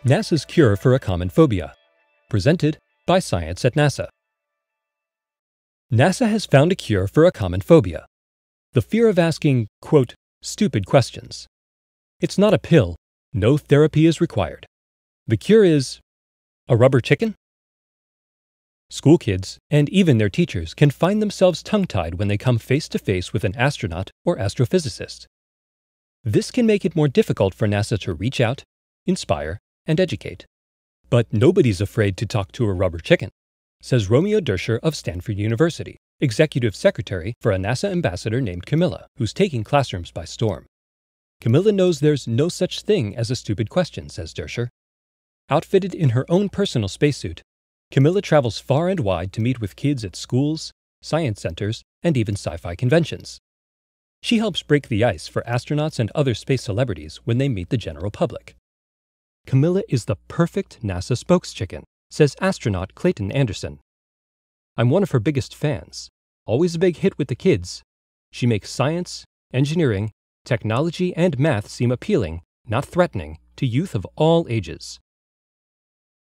NASA's Cure for a Common Phobia, presented by Science at NASA. NASA has found a cure for a common phobia, the fear of asking, quote, stupid questions. It's not a pill, no therapy is required. The cure is a rubber chicken? School kids, and even their teachers, can find themselves tongue-tied when they come face-to-face with an astronaut or astrophysicist. This can make it more difficult for NASA to reach out, inspire, and educate. But nobody's afraid to talk to a rubber chicken, says Romeo Dersher of Stanford University, executive secretary for a NASA ambassador named Camilla, who's taking classrooms by storm. Camilla knows there's no such thing as a stupid question, says Dersher. Outfitted in her own personal spacesuit, Camilla travels far and wide to meet with kids at schools, science centers, and even sci-fi conventions. She helps break the ice for astronauts and other space celebrities when they meet the general public. Camilla is the perfect NASA spokeschicken, says astronaut Clayton Anderson. I'm one of her biggest fans. Always a big hit with the kids. She makes science, engineering, technology, and math seem appealing, not threatening, to youth of all ages.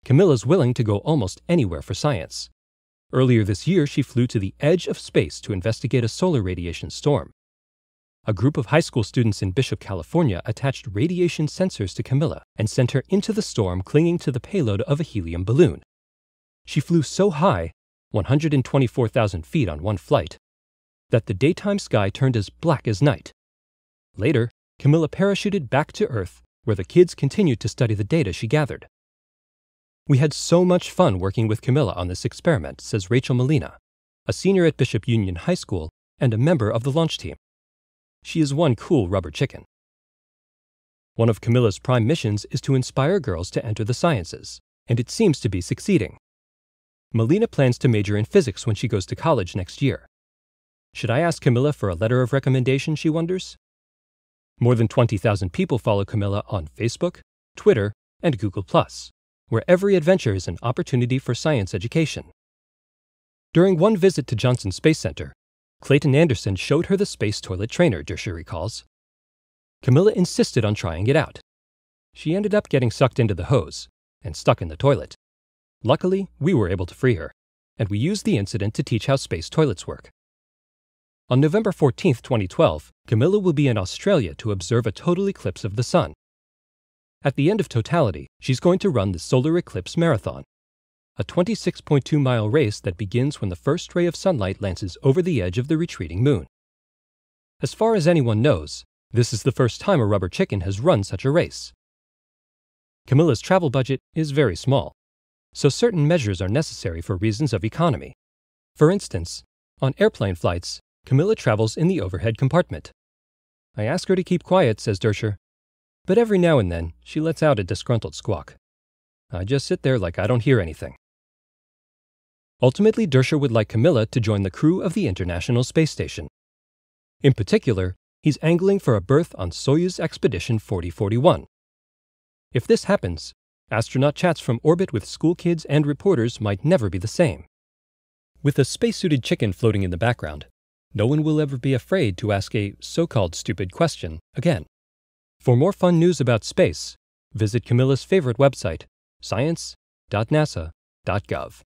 Camilla's willing to go almost anywhere for science. Earlier this year, she flew to the edge of space to investigate a solar radiation storm. A group of high school students in Bishop, California attached radiation sensors to Camilla and sent her into the storm clinging to the payload of a helium balloon. She flew so high, 124,000 feet on one flight, that the daytime sky turned as black as night. Later, Camilla parachuted back to Earth, where the kids continued to study the data she gathered. We had so much fun working with Camilla on this experiment, says Rachel Molina, a senior at Bishop Union High School and a member of the launch team. She is one cool rubber chicken. One of Camilla's prime missions is to inspire girls to enter the sciences, and it seems to be succeeding. Molina plans to major in physics when she goes to college next year. Should I ask Camilla for a letter of recommendation, she wonders? More than 20,000 people follow Camilla on Facebook, Twitter, and Google+, where every adventure is an opportunity for science education. During one visit to Johnson Space Center, Clayton Anderson showed her the space toilet trainer, Dersher recalls. Camilla insisted on trying it out. She ended up getting sucked into the hose and stuck in the toilet. Luckily, we were able to free her, and we used the incident to teach how space toilets work. On November 14, 2012, Camilla will be in Australia to observe a total eclipse of the sun. At the end of totality, she's going to run the Solar Eclipse Marathon, a 26.2-mile race that begins when the first ray of sunlight lances over the edge of the retreating moon. As far as anyone knows, this is the first time a rubber chicken has run such a race. Camilla's travel budget is very small, so certain measures are necessary for reasons of economy. For instance, on airplane flights, Camilla travels in the overhead compartment. I ask her to keep quiet, says Dersher, but every now and then she lets out a disgruntled squawk. I just sit there like I don't hear anything. Ultimately, Dersher would like Camilla to join the crew of the International Space Station. In particular, he's angling for a berth on Soyuz Expedition 4041. If this happens, astronaut chats from orbit with school kids and reporters might never be the same. With a spacesuited chicken floating in the background, no one will ever be afraid to ask a so-called stupid question again. For more fun news about space, visit Camilla's favorite website, science.nasa.gov.